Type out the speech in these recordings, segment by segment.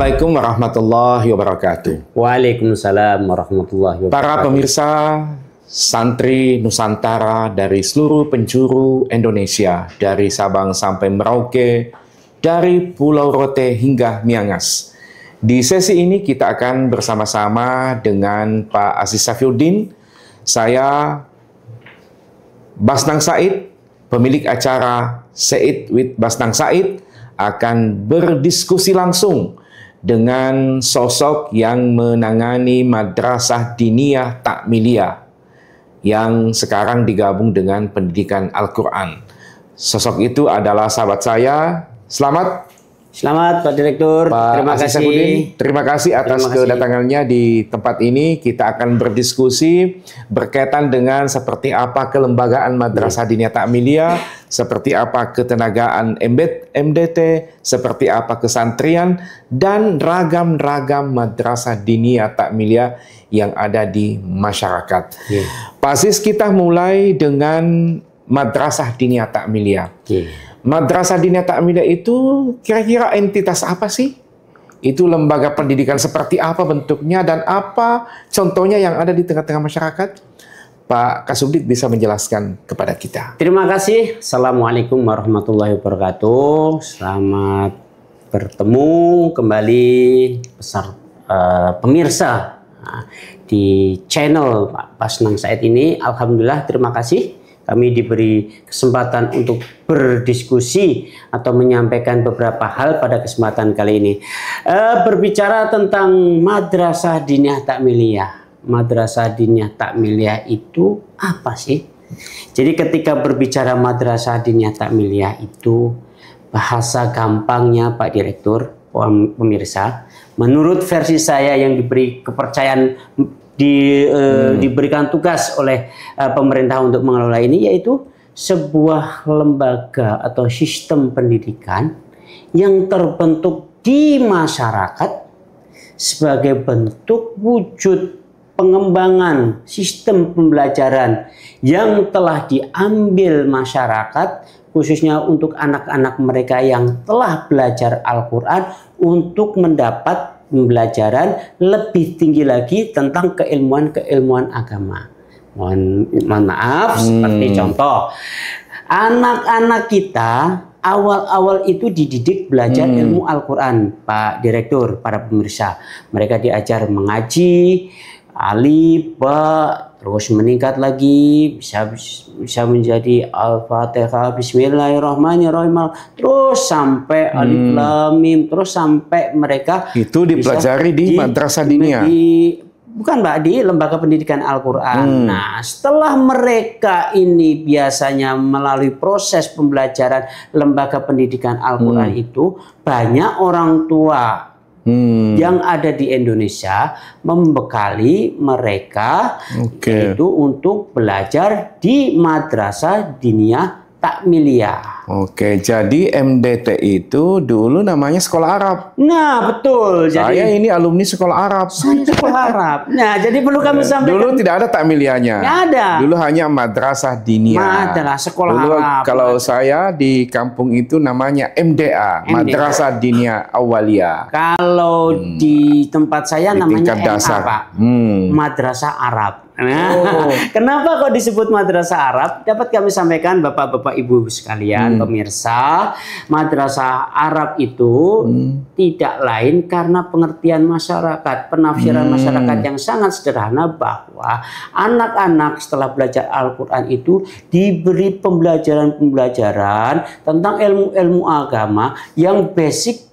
Assalamualaikum warahmatullahi wabarakatuh. Waalaikumsalam warahmatullahi wabarakatuh. Para pemirsa santri Nusantara dari seluruh penjuru Indonesia, dari Sabang sampai Merauke, dari Pulau Rote hingga Miangas. Di sesi ini kita akan bersama-sama dengan Pak Aziz Safiuddin, saya Basnang Said, pemilik acara Said with Basnang Said, akan berdiskusi langsung dengan sosok yang menangani Madrasah Diniyah Takmiliyah yang sekarang digabung dengan pendidikan Al-Quran. Sosok itu adalah sahabat saya. Selamat Pak Direktur. Pak Terima Aziz kasih. Safiuddin. Terima kasih atas kedatangannya di tempat ini. Kita akan berdiskusi berkaitan dengan seperti apa kelembagaan Madrasah Diniyah Takmiliyah, seperti apa ketenagaan MDT, seperti apa kesantrian, dan ragam-ragam Madrasah Diniyah Takmiliyah yang ada di masyarakat. Pak Aziz, kita mulai dengan Madrasah Diniyah Takmiliyah. Madrasah Diniyah Takmiliyah itu kira-kira entitas apa sih? Itu lembaga pendidikan seperti apa bentuknya dan apa contohnya yang ada di tengah-tengah masyarakat? Pak Kasubdit bisa menjelaskan kepada kita. Terima kasih. Assalamualaikum warahmatullahi wabarakatuh. Selamat bertemu kembali pemirsa di channel Pak Basnang Said ini. Alhamdulillah, terima kasih. Kami diberi kesempatan untuk berdiskusi atau menyampaikan beberapa hal pada kesempatan kali ini. Berbicara tentang Madrasah Diniyah Takmiliyah. Madrasah Diniyah Takmiliyah itu apa sih? Jadi ketika berbicara Madrasah Diniyah Takmiliyah itu, bahasa gampangnya Pak Direktur, pemirsa, menurut versi saya yang diberi kepercayaan diberikan tugas oleh pemerintah untuk mengelola ini, yaitu sebuah lembaga atau sistem pendidikan yang terbentuk di masyarakat sebagai bentuk wujud pengembangan sistem pembelajaran yang telah diambil masyarakat, khususnya untuk anak-anak mereka yang telah belajar Al-Quran, untuk mendapat pembelajaran lebih tinggi lagi tentang keilmuan agama. Mohon maaf, seperti contoh, anak-anak kita awal-awal itu dididik belajar ilmu Al-Quran, Pak Direktur, para pemirsa. Mereka diajar mengaji, alif, ba, terus meningkat lagi, bisa menjadi Al-Fatihah, Bismillahirrahmanirrahim, terus sampai Alif Lam Mim, terus sampai mereka itu dipelajari di Madrasah Diniyah. Bukan, Mbak, di lembaga pendidikan Al-Quran. Nah, setelah mereka ini biasanya melalui proses pembelajaran lembaga pendidikan Al-Quran itu, banyak orang tua yang ada di Indonesia membekali mereka itu untuk belajar di Madrasah Diniyah Takmiliyah. Oke, jadi MDT itu dulu namanya Sekolah Arab. Nah, betul. Saya ini alumni Sekolah Arab. Saya Sekolah Arab. Nah, jadi perlu kami sampaikan. Dulu tidak ada Takmiliyahnya. Nggak ada. Dulu hanya Madrasah Diniyah. Madrasah Sekolah dulu, Arab. Kalau saya di kampung itu namanya MDA, Madrasah Diniyah Awaliyah. Kalau di tempat saya di namanya tingkat dasar. MA, Pak. Madrasah Arab. Nah, kenapa kok disebut Madrasah Arab? Dapat kami sampaikan Bapak-bapak Ibu sekalian, pemirsa, Madrasah Arab itu tidak lain karena pengertian masyarakat, penafsiran masyarakat yang sangat sederhana, bahwa anak-anak setelah belajar Al-Quran itu diberi pembelajaran-pembelajaran tentang ilmu-ilmu agama yang basic,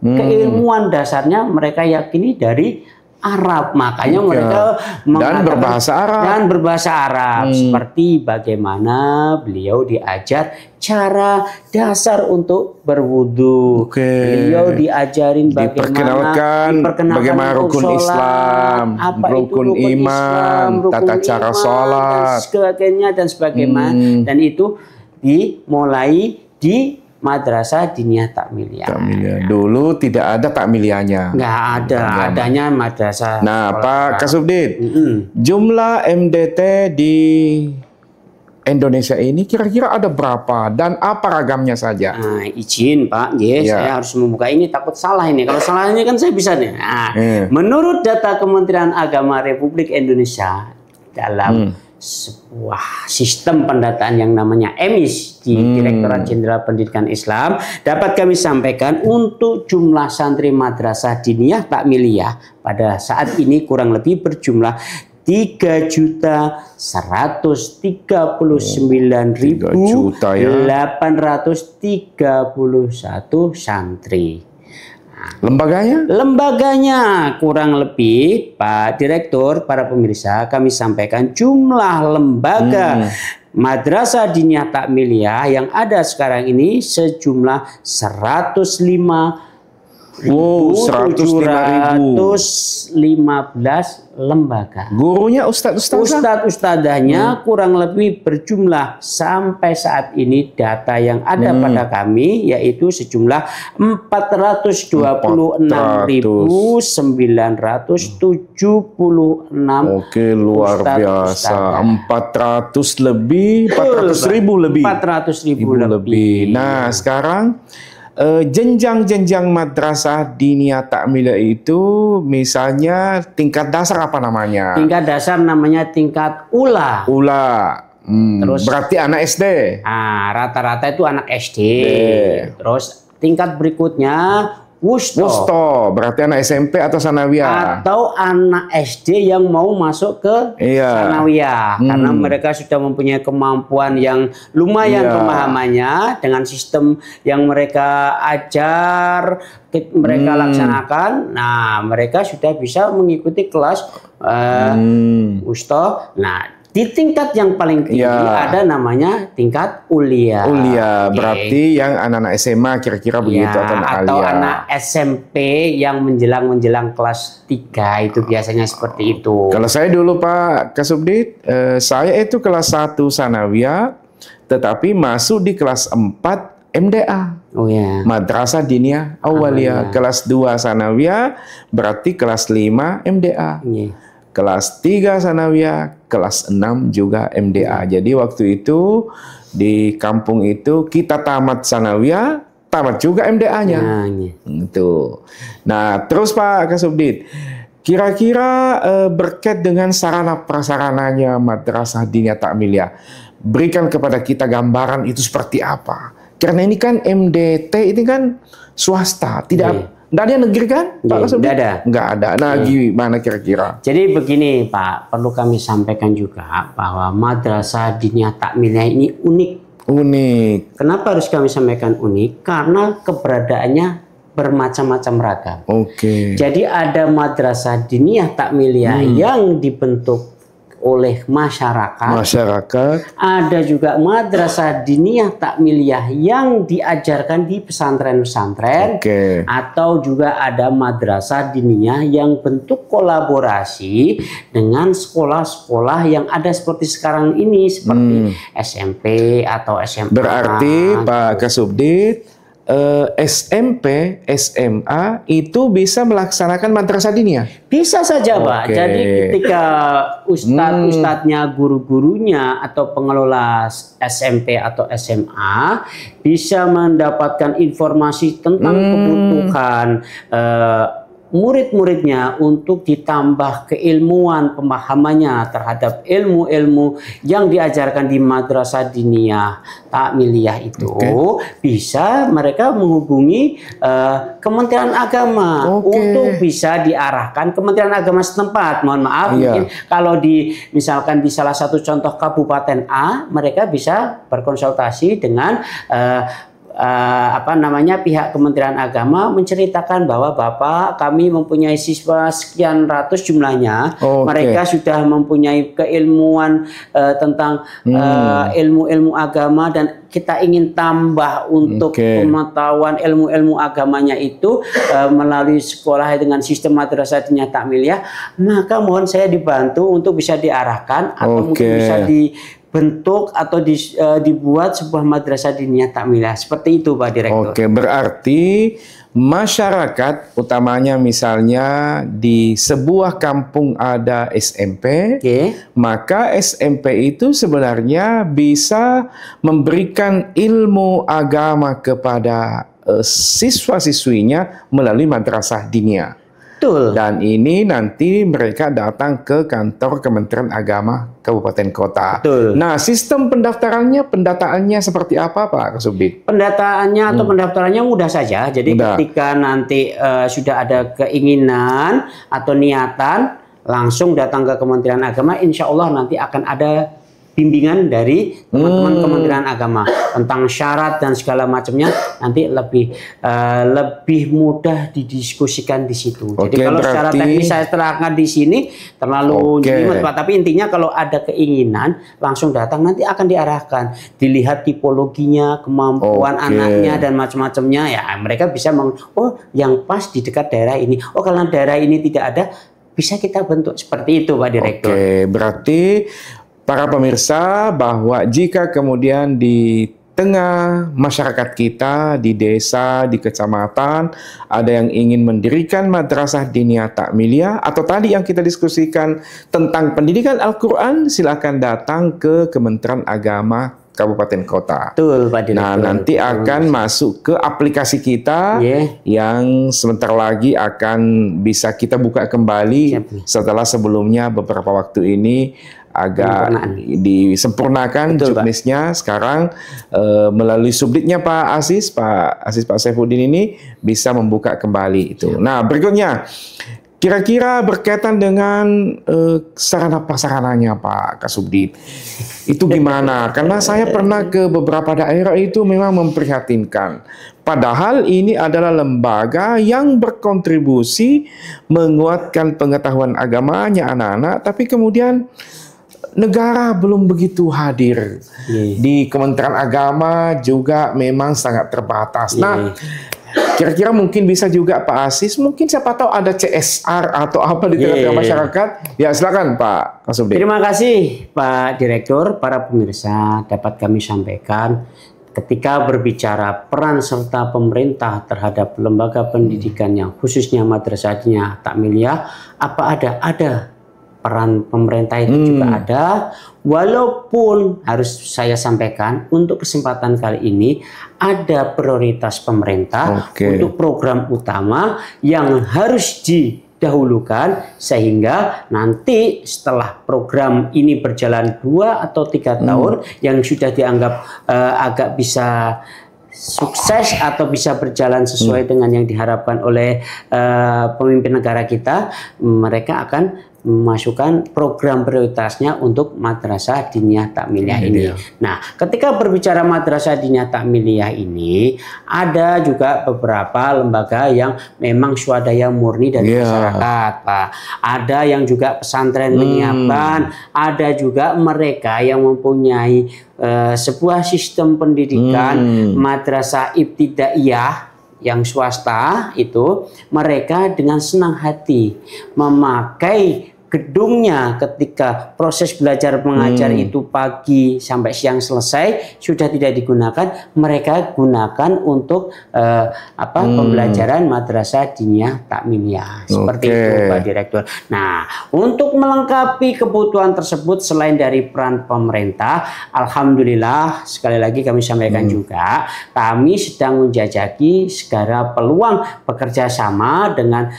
keilmuan dasarnya mereka yakini dari Arab. Makanya mereka dan berbahasa Arab. Seperti bagaimana beliau diajar cara dasar untuk berwudu. Beliau diajarin bagaimana rukun Islam, rukun iman, tata cara sholat, dan sebagainya. Dan itu dimulai di Madrasah Diniyah Takmiliyah. Dulu tidak ada takmiliyahnya. Nggak ada, adanya madrasah. Nah, Pak Kasubdit, jumlah MDT di Indonesia ini kira-kira ada berapa dan apa ragamnya saja? Nah, izin Pak, saya harus membuka ini, takut salah ini. Kalau salah ini kan saya bisa nih. Nah, menurut data Kementerian Agama Republik Indonesia dalam sebuah sistem pendataan yang namanya EMIS di Direktorat Jenderal Pendidikan Islam, dapat kami sampaikan untuk jumlah santri madrasah diniyah takmiliyah pada saat ini kurang lebih berjumlah 3.139.831 santri. Lembaganya? Lembaganya kurang lebih, Pak Direktur, para pemirsa, kami sampaikan jumlah lembaga Madrasah Diniyah Takmiliyah yang ada sekarang ini sejumlah 105.715 lembaga. Gurunya ustadz-ustadzahnya kurang lebih berjumlah sampai saat ini data yang ada pada kami yaitu sejumlah 426.976. Oke, luar biasa. 400 lebih, 400.000 lebih. Nah, sekarang jenjang-jenjang madrasah diniyah takmiliyah itu misalnya tingkat dasar apa namanya? Tingkat dasar namanya tingkat ula. Terus berarti anak SD. Rata-rata itu anak SD. Terus tingkat berikutnya wusto. Berarti anak SMP atau sanawiyah. Atau anak SD yang mau masuk ke sanawiyah. Karena mereka sudah mempunyai kemampuan yang lumayan pemahamannya dengan sistem yang mereka ajar, mereka laksanakan. Nah, mereka sudah bisa mengikuti kelas wusto. Nah, di tingkat yang paling tinggi ada namanya tingkat ulia. Berarti yang anak-anak SMA kira-kira begitu atau anak SMP yang menjelang kelas 3 itu biasanya seperti itu. Kalau saya dulu Pak Kasubdit, saya itu kelas 1 sanawiyah tetapi masuk di kelas 4 MDA. Madrasah Diniyah Awaliyah. Kelas 2 sanawiyah berarti kelas 5 MDA. Kelas 3 sanawiyah, kelas 6 juga MDA. Jadi waktu itu di kampung itu kita tamat sanawiyah, tamat juga MDA-nya. Nah, terus Pak Kasubdit, kira-kira berkait dengan sarana prasarananya madrasah diniyah takmiliyah, berikan kepada kita gambaran itu seperti apa? Karena ini kan MDT ini kan swasta, tidak ada yang negeri kan? Pak Kasubdit? Nggak ada. Nah, gimana kira-kira? Jadi begini Pak, perlu kami sampaikan juga bahwa madrasah diniyah takmiliyah ini unik. Kenapa harus kami sampaikan unik? Karena keberadaannya bermacam-macam ragam. Jadi ada madrasah diniyah takmiliyah yang dibentuk oleh masyarakat. Ada juga madrasah diniyah takmiliyah yang diajarkan di pesantren-pesantren. Atau juga ada madrasah diniyah yang bentuk kolaborasi dengan sekolah-sekolah yang ada seperti sekarang ini, seperti SMP atau SMA. Berarti Pak Kasubdit, SMP, SMA itu bisa melaksanakan madrasah diniyah? Bisa saja Pak. Jadi ketika ustadz-ustadznya, guru-gurunya atau pengelola SMP atau SMA bisa mendapatkan informasi tentang kebutuhan murid-muridnya untuk ditambah keilmuan pemahamannya terhadap ilmu-ilmu yang diajarkan di madrasah diniyah takmiliyah itu, bisa mereka menghubungi Kementerian Agama untuk bisa diarahkan Kementerian Agama setempat. Mohon maaf, mungkin kalau misalkan di salah satu contoh Kabupaten A, mereka bisa berkonsultasi dengan pihak Kementerian Agama, menceritakan bahwa Bapak, kami mempunyai siswa sekian ratus jumlahnya, mereka sudah mempunyai keilmuan tentang ilmu-ilmu agama dan kita ingin tambah untuk pengetahuan ilmu-ilmu agamanya itu melalui sekolah dengan sistem madrasah diniyah takmiliyah, maka mohon saya dibantu untuk bisa diarahkan atau mungkin bisa bentuk atau dibuat sebuah madrasah diniyah takmiliyah. Seperti itu Pak Direktur. Oke, berarti masyarakat utamanya misalnya di sebuah kampung ada SMP, maka SMP itu sebenarnya bisa memberikan ilmu agama kepada siswa-siswinya melalui madrasah diniyah. Betul. Dan ini nanti mereka datang ke kantor Kementerian Agama Kabupaten Kota. Betul. Nah, sistem pendataannya seperti apa Pak Kasubdit? Pendataannya atau pendaftarannya mudah saja. Jadi ketika nanti sudah ada keinginan atau niatan, langsung datang ke Kementerian Agama, insya Allah nanti akan ada bimbingan dari teman-teman Kementerian Agama tentang syarat dan segala macamnya, nanti lebih mudah didiskusikan di situ. Jadi kalau secara teknis saya terangkan di sini terlalu jelimet Pak, tapi intinya kalau ada keinginan langsung datang, nanti akan diarahkan, dilihat tipologinya, kemampuan anaknya dan macam-macamnya, ya mereka bisa oh yang pas di dekat daerah ini, oh kalau daerah ini tidak ada, bisa kita bentuk seperti itu Pak Direktur. Berarti para pemirsa, bahwa jika kemudian di tengah masyarakat kita, di desa, di kecamatan, ada yang ingin mendirikan madrasah diniyah takmiliyah, atau tadi yang kita diskusikan tentang pendidikan Al-Quran, silakan datang ke Kementerian Agama Kabupaten Kota. Betul, Pak Direktur. Nah, nanti akan masuk ke aplikasi kita yang sebentar lagi akan bisa kita buka kembali setelah sebelumnya beberapa waktu ini agak disempurnakan juknisnya. Sekarang melalui subditnya Pak Aziz Pak Saifuddin ini bisa membuka kembali itu. Nah, berikutnya kira-kira berkaitan dengan sarana prasarananya Pak Kasubdit, itu gimana? Karena saya pernah ke beberapa daerah itu memang memprihatinkan. Padahal ini adalah lembaga yang berkontribusi menguatkan pengetahuan agamanya anak-anak, tapi kemudian negara belum begitu hadir. Di Kementerian Agama juga memang sangat terbatas. Nah, kira-kira mungkin bisa juga Pak Aziz, mungkin siapa tahu ada CSR atau apa di tengah-tengah masyarakat. Ya, silakan Pak Kasubdit. Terima kasih Pak Direktur. Para pemirsa, dapat kami sampaikan, ketika berbicara peran serta pemerintah terhadap lembaga pendidikan yang khususnya madrasah diniyah takmiliyah, apa ada peran pemerintah itu juga ada, walaupun harus saya sampaikan untuk kesempatan kali ini ada prioritas pemerintah untuk program utama yang harus didahulukan, sehingga nanti setelah program ini berjalan 2 atau 3 tahun yang sudah dianggap agak bisa sukses atau bisa berjalan sesuai dengan yang diharapkan oleh pemimpin negara kita, mereka akan memasukkan program prioritasnya untuk madrasah diniyah takmiliyah ini. Nah, ketika berbicara madrasah diniyah takmiliyah ini, ada juga beberapa lembaga yang memang swadaya murni dari masyarakat, Pak. Ada yang juga pesantren menyiapkan, ada juga mereka yang mempunyai sebuah sistem pendidikan madrasah ibtidaiyah yang swasta itu, mereka dengan senang hati memakai gedungnya ketika proses belajar mengajar itu pagi sampai siang selesai sudah tidak digunakan, mereka gunakan untuk pembelajaran madrasah diniyah takmiliyah. Seperti itu Pak Direktur. Nah, untuk melengkapi kebutuhan tersebut selain dari peran pemerintah, alhamdulillah sekali lagi kami sampaikan juga, kami sedang menjajaki segala peluang bekerja sama dengan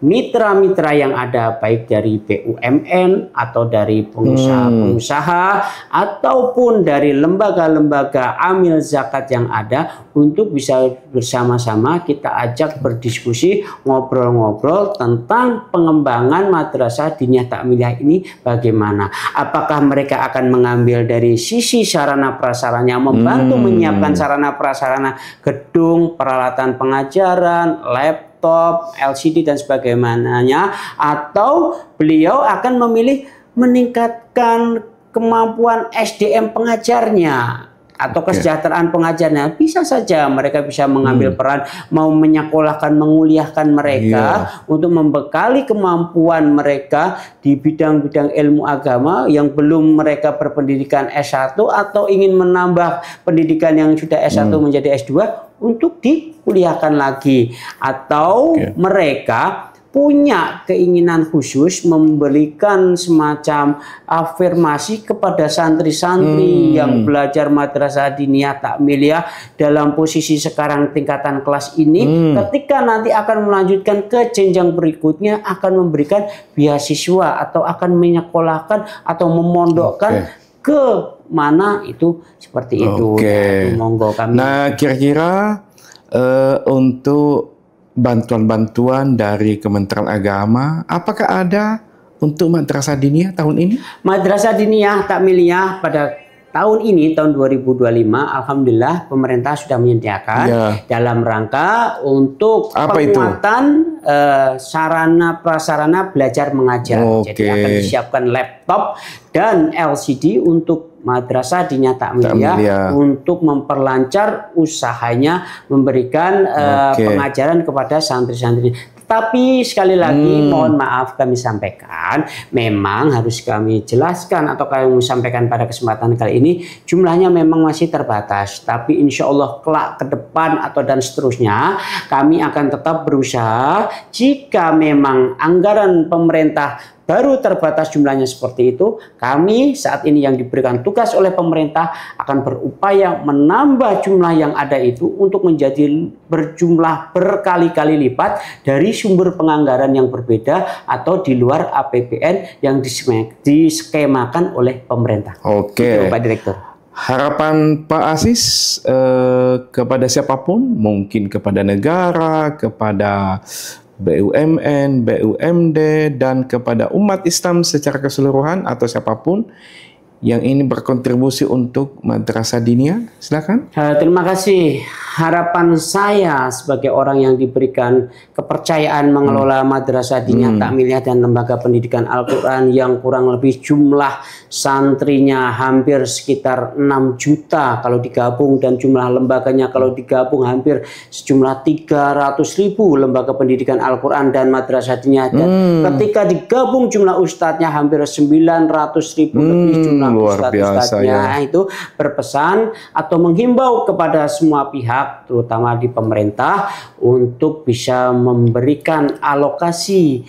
mitra-mitra yang ada, baik dari BUMN atau dari pengusaha-pengusaha ataupun dari lembaga-lembaga amil zakat yang ada, untuk bisa bersama-sama kita ajak berdiskusi, ngobrol-ngobrol tentang pengembangan madrasah diniyah takmiliyah ini bagaimana. Apakah mereka akan mengambil dari sisi sarana prasarana, membantu menyiapkan sarana prasarana gedung, peralatan pengajaran, laptop, LCD dan sebagainya, atau beliau akan memilih meningkatkan kemampuan SDM pengajarnya. atau kesejahteraan pengajarnya, bisa saja mereka bisa mengambil peran, mau menyekolahkan, menguliahkan mereka untuk membekali kemampuan mereka di bidang-bidang ilmu agama yang belum mereka berpendidikan S1 atau ingin menambah pendidikan yang sudah S1 menjadi S2 untuk dikuliahkan lagi, atau mereka punya keinginan khusus memberikan semacam afirmasi kepada santri-santri yang belajar madrasah diniyah takmiliyah dalam posisi sekarang tingkatan kelas ini, ketika nanti akan melanjutkan ke jenjang berikutnya akan memberikan beasiswa atau akan menyekolahkan atau memondokkan ke mana itu seperti itu. Ya, monggo kami. Nah, kira-kira untuk bantuan-bantuan dari Kementerian Agama, apakah ada untuk Madrasah Diniyah tahun ini? Madrasah Diniyah Takmiliyah pada tahun ini, tahun 2025, alhamdulillah pemerintah sudah menyediakan dalam rangka untuk penguatan sarana prasarana belajar mengajar. Jadi akan disiapkan laptop dan LCD untuk Madrasah Diniyah Takmiliyah untuk memperlancar usahanya memberikan pengajaran kepada santri-santri. Tapi sekali lagi mohon maaf kami sampaikan, memang harus kami jelaskan atau kami sampaikan pada kesempatan kali ini, jumlahnya memang masih terbatas. Tapi insya Allah kelak ke depan atau dan seterusnya kami akan tetap berusaha, jika memang anggaran pemerintah baru terbatas jumlahnya seperti itu, kami saat ini yang diberikan tugas oleh pemerintah akan berupaya menambah jumlah yang ada itu untuk menjadi berjumlah berkali-kali lipat dari sumber penganggaran yang berbeda atau di luar APBN yang diskemakan oleh pemerintah. Oke, Pak Direktur. Harapan Pak Aziz kepada siapapun, mungkin kepada negara, kepada BUMN, BUMD, dan kepada umat Islam secara keseluruhan atau siapapun yang ini berkontribusi untuk Madrasah Diniyah, silakan. Terima kasih. Harapan saya sebagai orang yang diberikan kepercayaan mengelola Madrasah Diniyah Takmiliyah dan lembaga pendidikan Al-Quran yang kurang lebih jumlah santrinya hampir sekitar 6 juta kalau digabung, dan jumlah lembaganya kalau digabung hampir sejumlah 300.000 lembaga pendidikan Al-Quran dan Madrasah Diniyah, dan ketika digabung jumlah ustadznya hampir 900.000 lebih jumlah ustadz-ustadznya, itu berpesan atau menghimbau kepada semua pihak terutama di pemerintah untuk bisa memberikan alokasi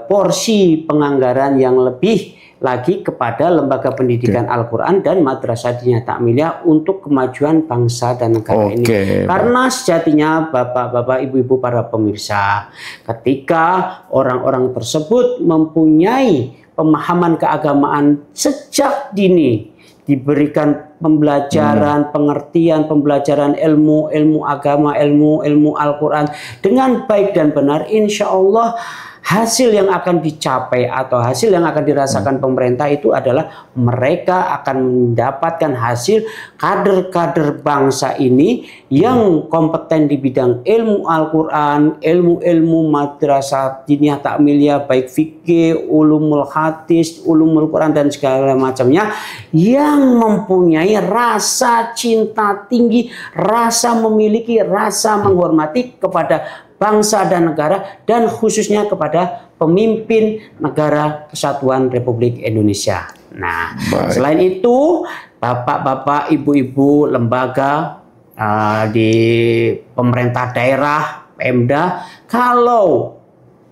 porsi penganggaran yang lebih lagi kepada lembaga pendidikan Al-Quran dan Madrasah Diniyah Takmiliyah untuk kemajuan bangsa dan negara ini. Karena sejatinya bapak-bapak, ibu-ibu, para pemirsa, ketika orang-orang tersebut mempunyai pemahaman keagamaan sejak dini, diberikan pembelajaran, pengertian, pembelajaran ilmu agama, ilmu Al-Quran dengan baik dan benar, insya Allah hasil yang akan dicapai atau hasil yang akan dirasakan pemerintah itu adalah mereka akan mendapatkan hasil kader-kader bangsa ini yang kompeten di bidang ilmu Al-Quran, ilmu-ilmu Madrasah Diniyah Takmiliyah, baik fikih, ulumul hadis, ulumul Quran dan segala macamnya, yang mempunyai rasa cinta tinggi, rasa memiliki, rasa menghormati kepada bangsa dan negara, dan khususnya kepada pemimpin negara Kesatuan Republik Indonesia. Nah, selain itu, bapak-bapak, ibu-ibu, lembaga di pemerintah daerah, Pemda, kalau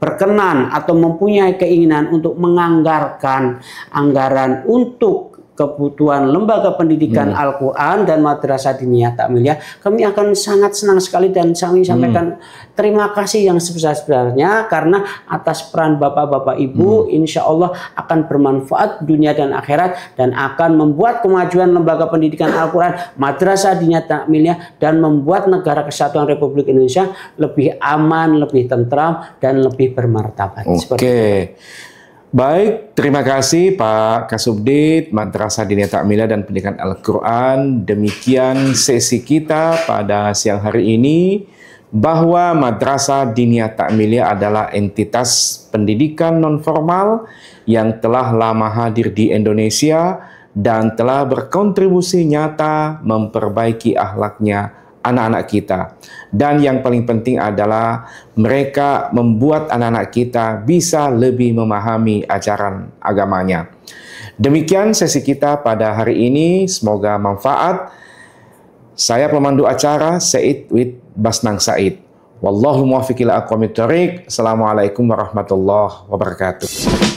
berkenan atau mempunyai keinginan untuk menganggarkan anggaran untuk kebutuhan lembaga pendidikan Al-Quran dan Madrasah Diniyah Takmiliyah, kami akan sangat senang sekali dan kami sampaikan terima kasih yang sebesar-besarnya, karena atas peran bapak-bapak ibu insya Allah akan bermanfaat dunia dan akhirat, dan akan membuat kemajuan lembaga pendidikan Al-Quran, Madrasah Diniyah Takmiliyah, dan membuat negara Kesatuan Republik Indonesia lebih aman, lebih tentram, dan lebih bermartabat. Oke. Baik, terima kasih Pak Kasubdit Madrasah Diniyah Takmiliyah dan Pendidikan Al-Quran. Demikian sesi kita pada siang hari ini, bahwa Madrasah Diniyah Takmiliyah adalah entitas pendidikan non-formal yang telah lama hadir di Indonesia dan telah berkontribusi nyata memperbaiki akhlaknya anak-anak kita. Dan yang paling penting adalah mereka membuat anak-anak kita bisa lebih memahami ajaran agamanya. Demikian sesi kita pada hari ini, semoga manfaat. Saya pemandu acara Said with Basnang Said. Wallahu muwaffiq ila aqwamit thoriq. Assalamualaikum warahmatullahi wabarakatuh.